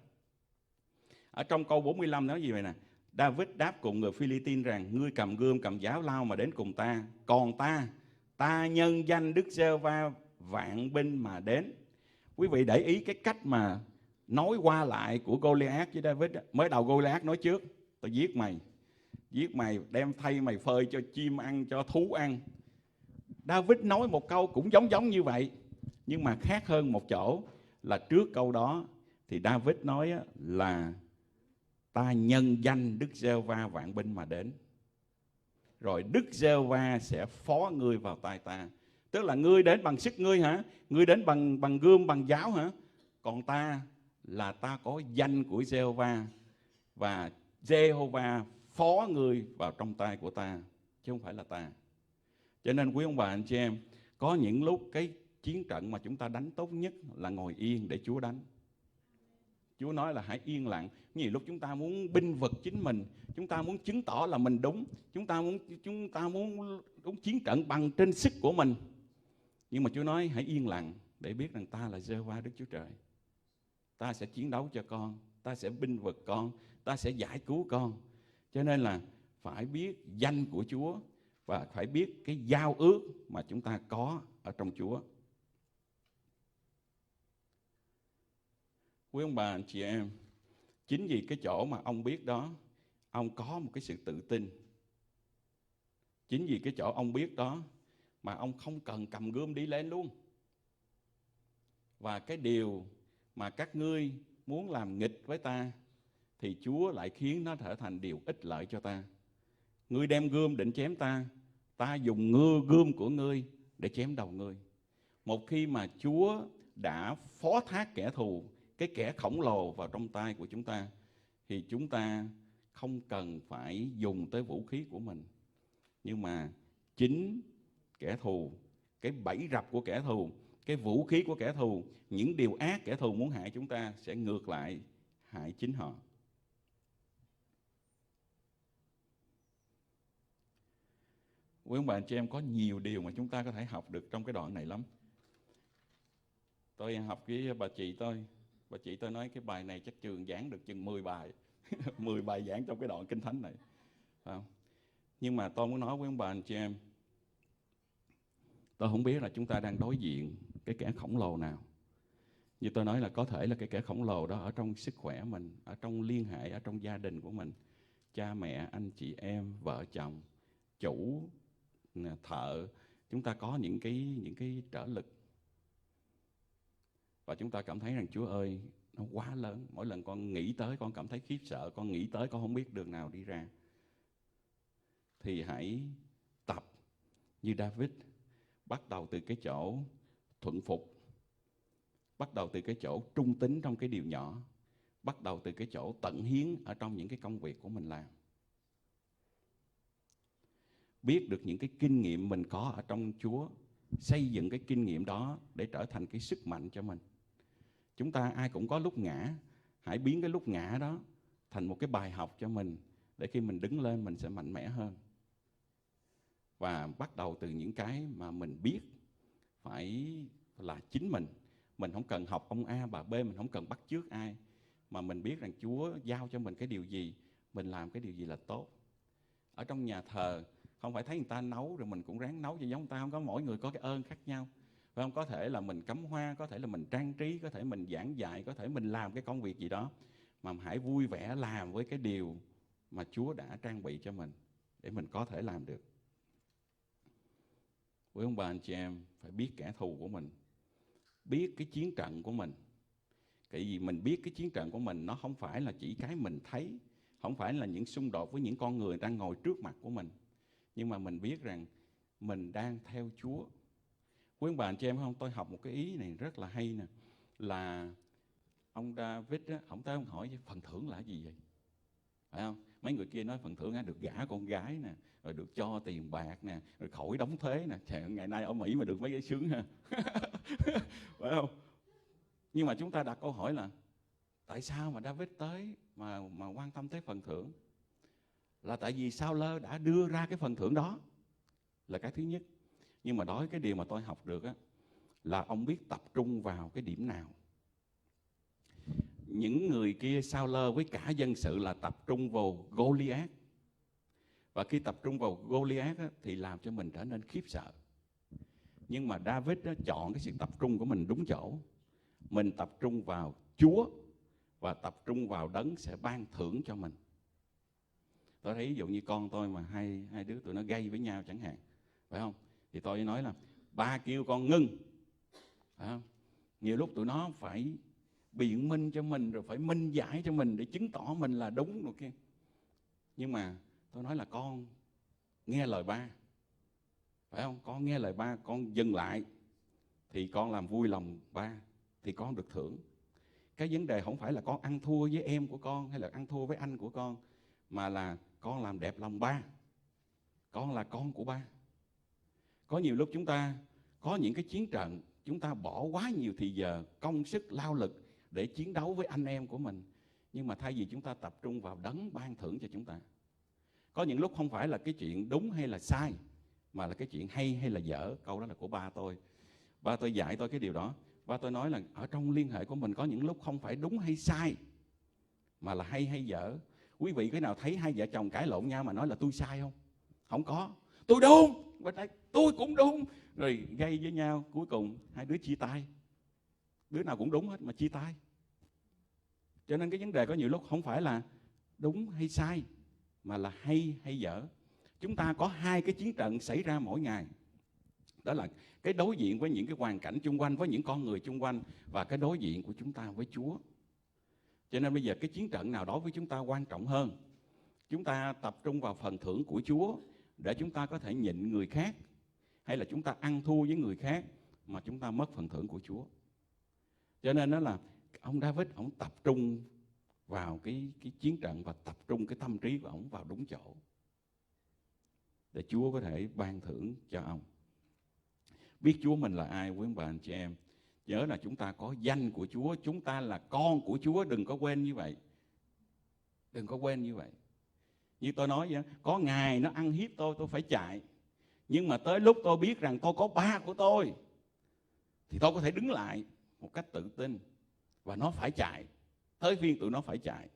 Ở trong câu 45 nói gì vậy nè? David đáp cùng người Phi-li-tin rằng: ngươi cầm gươm cầm giáo lao mà đến cùng ta, còn ta nhân danh Đức Giê-hô-va vạn binh mà đến. Quý vị để ý cái cách mà nói qua lại của Goliath với David. Mới đầu Goliath nói trước: tao giết mày, đem thay mày phơi cho chim ăn, cho thú ăn. David nói một câu cũng giống như vậy, nhưng mà khác hơn một chỗ là trước câu đó thì David nói là ta nhân danh Đức Giê-hô-va vạn binh mà đến, rồi Đức Giê-hô-va sẽ phó ngươi vào tay ta. Tức là ngươi đến bằng sức ngươi hả? Ngươi đến bằng gươm bằng giáo hả? Còn ta là ta có danh của Giê-hô-va, và Giê-hô-va phó ngươi vào trong tay của ta, chứ không phải là ta. Cho nên quý ông bà anh chị em, có những lúc cái chiến trận mà chúng ta đánh tốt nhất là ngồi yên để Chúa đánh. Chúa nói là hãy yên lặng. Nhiều lúc chúng ta muốn binh vực chính mình, chúng ta muốn chứng tỏ là mình đúng, chúng ta muốn chiến trận bằng trên sức của mình. Nhưng mà Chúa nói hãy yên lặng để biết rằng ta là Giê-hô-va Đức Chúa Trời. Ta sẽ chiến đấu cho con, ta sẽ binh vực con, ta sẽ giải cứu con. Cho nên là phải biết danh của Chúa và phải biết cái giao ước mà chúng ta có ở trong Chúa. Quý ông bà anh chị em, chính vì cái chỗ mà ông biết đó, ông có một cái sự tự tin. Chính vì cái chỗ ông biết đó mà ông không cần cầm gươm đi lên luôn. Và cái điều mà các ngươi muốn làm nghịch với ta, thì Chúa lại khiến nó trở thành điều ích lợi cho ta. Ngươi đem gươm định chém ta, ta dùng gươm của ngươi để chém đầu ngươi. Một khi mà Chúa đã phó thác kẻ thù, cái kẻ khổng lồ vào trong tay của chúng ta, thì chúng ta không cần phải dùng tới vũ khí của mình. Nhưng mà chính kẻ thù, cái bẫy rập của kẻ thù, cái vũ khí của kẻ thù, những điều ác kẻ thù muốn hại chúng ta sẽ ngược lại hại chính họ. Quý ông bà chị em, có nhiều điều mà chúng ta có thể học được trong cái đoạn này lắm. Tôi học với bà chị tôi nói cái bài này chắc trường giảng được chừng 10 bài 10 bài giảng trong cái đoạn Kinh Thánh này. Nhưng mà tôi muốn nói với ông bà anh chị em, tôi không biết là chúng ta đang đối diện cái kẻ khổng lồ nào. Như tôi nói là có thể là cái kẻ khổng lồ đó ở trong sức khỏe mình, ở trong liên hệ, ở trong gia đình của mình, cha mẹ, anh chị em, vợ chồng, chủ, thợ. Chúng ta có những cái trở lực, và chúng ta cảm thấy rằng Chúa ơi, nó quá lớn. Mỗi lần con nghĩ tới con cảm thấy khiếp sợ, con nghĩ tới con không biết đường nào đi ra. Thì hãy tập như David, bắt đầu từ cái chỗ thuận phục, bắt đầu từ cái chỗ trung tín trong cái điều nhỏ, bắt đầu từ cái chỗ tận hiến ở trong những cái công việc của mình làm. Biết được những cái kinh nghiệm mình có ở trong Chúa, xây dựng cái kinh nghiệm đó để trở thành cái sức mạnh cho mình. Chúng ta ai cũng có lúc ngã, hãy biến cái lúc ngã đó thành một cái bài học cho mình, để khi mình đứng lên mình sẽ mạnh mẽ hơn. Và bắt đầu từ những cái mà mình biết phải là chính mình. Mình không cần học ông A bà B, mình không cần bắt chước ai, mà mình biết rằng Chúa giao cho mình cái điều gì, mình làm cái điều gì là tốt. Ở trong nhà thờ không phải thấy người ta nấu rồi mình cũng ráng nấu cho giống người ta, không có, mỗi người có cái ơn khác nhau. Phải không? Có thể là mình cắm hoa, có thể là mình trang trí, có thể mình giảng dạy, có thể mình làm cái công việc gì đó, mà hãy vui vẻ làm với cái điều mà Chúa đã trang bị cho mình để mình có thể làm được. Quý ông bà anh chị em phải biết kẻ thù của mình, biết cái chiến trận của mình. Tại vì mình biết cái chiến trận của mình, nó không phải là chỉ cái mình thấy, không phải là những xung đột với những con người đang ngồi trước mặt của mình, nhưng mà mình biết rằng mình đang theo Chúa. Quý ông bà anh chị em không, tôi học một cái ý này rất là hay nè, là ông David á, ông tới ông hỏi phần thưởng là gì vậy? Phải không? Mấy người kia nói phần thưởng á, được gả con gái nè, rồi được cho tiền bạc nè, rồi khỏi đóng thuế nè. Trời, ngày nay ở Mỹ mà được mấy cái sướng ha. Phải không? Nhưng mà chúng ta đặt câu hỏi là tại sao mà David tới mà quan tâm tới phần thưởng? Là tại vì Sao-lơ đã đưa ra cái phần thưởng đó, là cái thứ nhất. Nhưng mà đối cái điều mà tôi học được á, là ông biết tập trung vào cái điểm nào. Những người kia Sao-lơ với cả dân sự là tập trung vào Goliath. Và khi tập trung vào Goliath á, thì làm cho mình trở nên khiếp sợ. Nhưng mà David á, chọn cái sự tập trung của mình đúng chỗ. Mình tập trung vào Chúa và tập trung vào đấng sẽ ban thưởng cho mình. Tôi thấy ví dụ như con tôi mà hai đứa tụi nó gây với nhau chẳng hạn, phải không? Thì tôi nói là ba kêu con ngưng, phải không? Nhiều lúc tụi nó phải biện minh cho mình, rồi phải minh giải cho mình để chứng tỏ mình là đúng rồi kia. Nhưng mà tôi nói là con nghe lời ba, phải không? Con nghe lời ba, con dừng lại thì con làm vui lòng ba, thì con được thưởng. Cái vấn đề không phải là con ăn thua với em của con hay là ăn thua với anh của con, mà là con làm đẹp lòng ba. Con là con của ba. Có nhiều lúc chúng ta có những cái chiến trận, chúng ta bỏ quá nhiều thì giờ, công sức, lao lực để chiến đấu với anh em của mình. Nhưng mà thay vì chúng ta tập trung vào đấng ban thưởng cho chúng ta. Có những lúc không phải là cái chuyện đúng hay là sai, mà là cái chuyện hay hay là dở. Câu đó là của ba tôi. Ba tôi dạy tôi cái điều đó. Ba tôi nói là ở trong liên hệ của mình có những lúc không phải đúng hay sai, mà là hay hay dở. Quý vị cái nào thấy hai vợ chồng cãi lộn nhau mà nói là tôi sai không? Không có. Tôi đúng, bên đây tôi cũng đúng. Rồi gây với nhau, cuối cùng hai đứa chia tay. Đứa nào cũng đúng hết mà chia tay. Cho nên cái vấn đề có nhiều lúc không phải là đúng hay sai, mà là hay hay dở. Chúng ta có hai cái chiến trận xảy ra mỗi ngày. Đó là cái đối diện với những cái hoàn cảnh chung quanh, với những con người chung quanh, và cái đối diện của chúng ta với Chúa. Cho nên bây giờ cái chiến trận nào đối với chúng ta quan trọng hơn? Chúng ta tập trung vào phần thưởng của Chúa để chúng ta có thể nhịn người khác, hay là chúng ta ăn thua với người khác mà chúng ta mất phần thưởng của Chúa? Cho nên đó là ông David, ông tập trung vào cái chiến trận và tập trung cái tâm trí của ông vào đúng chỗ để Chúa có thể ban thưởng cho ông. Biết Chúa mình là ai, quý bà anh chị em, nhớ là chúng ta có danh của Chúa, chúng ta là con của Chúa, đừng có quên như vậy. Đừng có quên như vậy. Như tôi nói vậy, có ngày nó ăn hiếp tôi phải chạy. Nhưng mà tới lúc tôi biết rằng tôi có ba của tôi thì tôi có thể đứng lại một cách tự tin, và nó phải chạy, tới phiên tụi nó phải chạy.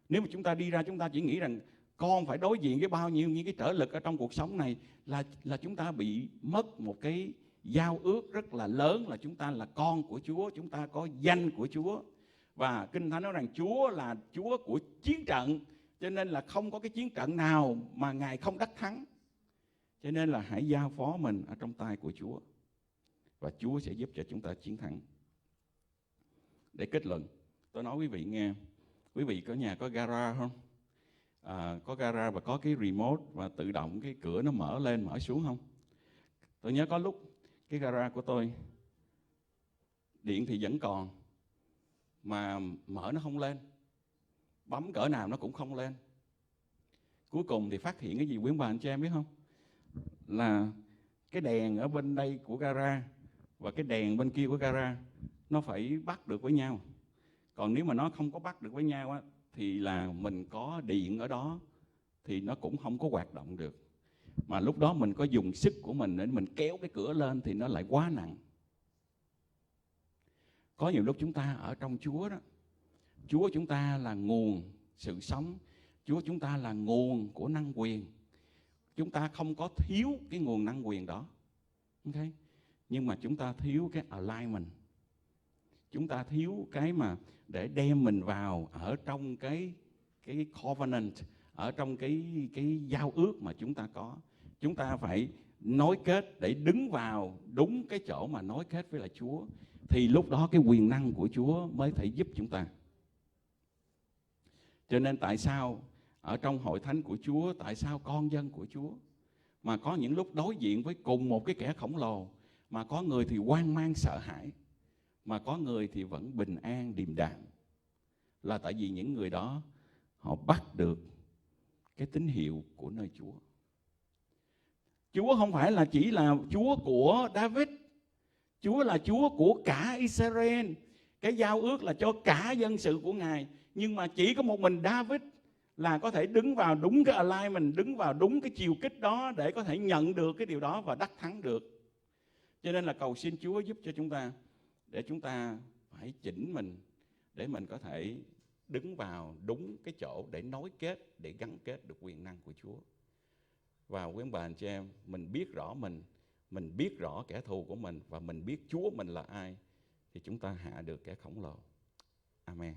Nếu mà chúng ta đi ra chúng ta chỉ nghĩ rằng con phải đối diện với bao nhiêu những cái trở lực ở trong cuộc sống này, là chúng ta bị mất một cái giao ước rất là lớn, là chúng ta là con của Chúa, chúng ta có danh của Chúa. Và Kinh Thánh nói rằng Chúa là Chúa của chiến trận, cho nên là không có cái chiến trận nào mà Ngài không đắc thắng. Cho nên là hãy giao phó mình ở trong tay của Chúa, và Chúa sẽ giúp cho chúng ta chiến thắng. Để kết luận, tôi nói quý vị nghe, quý vị có nhà có gara không? Có gara và có cái remote và tự động cái cửa nó mở lên mở xuống không? Tôi nhớ có lúc cái gara của tôi điện thì vẫn còn mà mở nó không lên, bấm cỡ nào nó cũng không lên. Cuối cùng thì phát hiện cái gì quý bà anh chị em biết không? Là cái đèn ở bên đây của gara và cái đèn bên kia của gara nó phải bắt được với nhau. Còn nếu mà nó không có bắt được với nhau á, thì là mình có điện ở đó thì nó cũng không có hoạt động được. Mà lúc đó mình có dùng sức của mình để mình kéo cái cửa lên thì nó lại quá nặng. Có nhiều lúc chúng ta ở trong Chúa đó, Chúa chúng ta là nguồn sự sống, Chúa chúng ta là nguồn của năng quyền. Chúng ta không có thiếu cái nguồn năng quyền đó, okay? Nhưng mà chúng ta thiếu cái alignment. Chúng ta thiếu cái mà để đem mình vào ở trong cái covenant, ở trong cái giao ước mà chúng ta có. Chúng ta phải nối kết để đứng vào đúng cái chỗ mà nối kết với lại Chúa, thì lúc đó cái quyền năng của Chúa mới thể giúp chúng ta. Cho nên tại sao ở trong hội thánh của Chúa, tại sao con dân của Chúa mà có những lúc đối diện với cùng một cái kẻ khổng lồ, mà có người thì hoang mang sợ hãi, mà có người thì vẫn bình an điềm đạm? Là tại vì những người đó họ bắt được cái tín hiệu của nơi Chúa. Chúa không phải là chỉ là Chúa của David, Chúa là Chúa của cả Israel. Cái giao ước là cho cả dân sự của Ngài. Nhưng mà chỉ có một mình David là có thể đứng vào đúng cái alignment, đứng vào đúng cái chiều kích đó để có thể nhận được cái điều đó và đắc thắng được. Cho nên là cầu xin Chúa giúp cho chúng ta, để chúng ta phải chỉnh mình, để mình có thể đứng vào đúng cái chỗ để nối kết, để gắn kết được quyền năng của Chúa. Và quý bà anh chị em, mình biết rõ mình biết rõ kẻ thù của mình, và mình biết Chúa mình là ai, thì chúng ta hạ được kẻ khổng lồ. Amen.